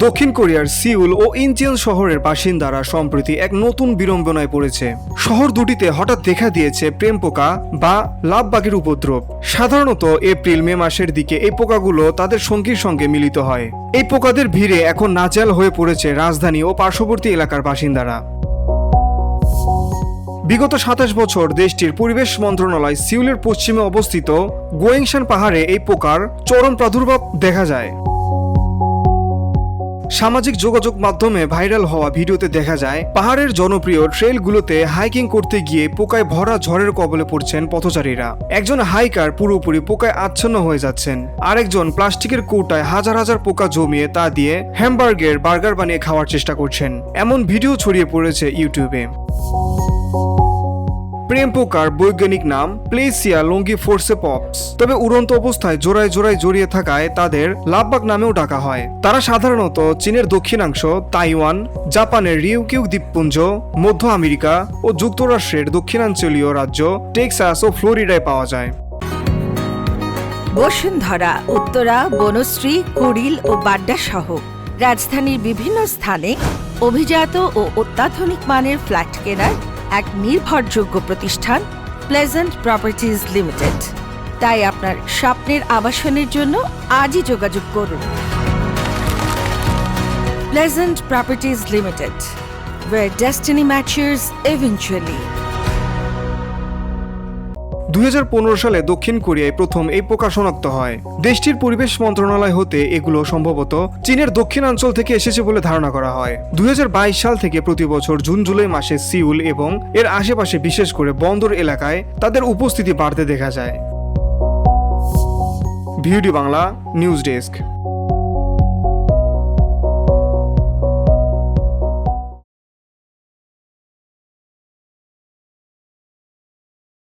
দক্ষিণ কোরিয়ার সিউল ও ইনচিয়ন শহরের বাসিন্দারা সম্প্রতি এক নতুন বিড়ম্বনায় পড়েছে। শহর দুটিতে হঠাৎ দেখা দিয়েছে প্রেম পোকা বা লাভবাগের উপদ্রব। সাধারণত এপ্রিল মে মাসের দিকে এই পোকাগুলো তাদের সঙ্গীর সঙ্গে মিলিত হয়। এই পোকাদের ভিড়ে এখন নাজেহাল হয়ে পড়েছে রাজধানী ও পার্শ্ববর্তী এলাকার বাসিন্দারা। বিগত ২৭ বছর দেশটির পরিবেশ মন্ত্রণালয় সিউলের পশ্চিমে অবস্থিত গোয়েংশান পাহাড়ে এই পোকার চরম প্রাদুর্ভাব দেখা যায়। সামাজিক যোগাযোগ মাধ্যমে ভাইরাল হওয়া ভিডিওতে দেখা যায় পাহাড়ের জনপ্রিয় ট্রেলগুলোতে হাইকিং করতে গিয়ে পোকায় ভরা ঝড়ের কবলে পড়ছেন পথচারীরা। একজন হাইকার পুরোপুরি পোকায় আচ্ছন্ন হয়ে যাচ্ছেন, আরেকজন প্লাস্টিকের কৌটায় হাজার হাজার পোকা জমিয়ে তা দিয়ে হ্যামবার্গের বার্গার বানিয়ে খাওয়ার চেষ্টা করছেন। এমন ভিডিও ছড়িয়ে পড়েছে ইউটিউবে। প্রেম পোকার বৈজ্ঞানিক নাম প্লেসিয়া লঙ্গিফোর্সেপপস, তবে উড়ন্ত অবস্থায় জোড়ায় জোড়ায় জড়িয়ে থাকায় তাদের লাভবাগ নামেও ডাকা হয়। তারা সাধারণত চীনের দক্ষিণাংশ, তাইওয়ান, জাপানের রিউকিউ দ্বীপপুঞ্জ, মধ্য আমেরিকা ও যুক্তরাষ্ট্রের দক্ষিণাঞ্চলীয় রাজ্য টেক্সাস ও ফ্লোরিডায় পাওয়া যায়। বসুন্ধরা, উত্তরা, বনশ্রী, কুড়িল ও বাড্ডা সহ রাজধানীর বিভিন্ন স্থানে অভিজাত ও অত্যাধুনিক মানের ফ্ল্যাট কেনার এক নির্ভরযোগ্য প্রতিষ্ঠান প্লেজেন্ট প্রপার্টিজ লিমিটেড। তাই আপনার স্বপ্নের আবাসনের জন্য আজই যোগাযোগ করুন। Pleasant properties limited, where destiny matches eventually। ২০১৫ সালে দক্ষিণ কোরিয়ায় প্রথম এই পোকা শনাক্ত হয়। দেশটির পরিবেশ মন্ত্রণালয় হতে এগুলো সম্ভবত চীনের দক্ষিণাঞ্চল থেকে এসেছে বলে ধারণা করা হয়। ২০২২ সাল থেকে প্রতি বছর জুন জুলাই মাসে সিউল এবং এর আশেপাশে বিশেষ করে বন্দর এলাকায় তাদের উপস্থিতি বাড়তে দেখা যায়। ভিউডি বাংলা নিউজ ডেস্ক।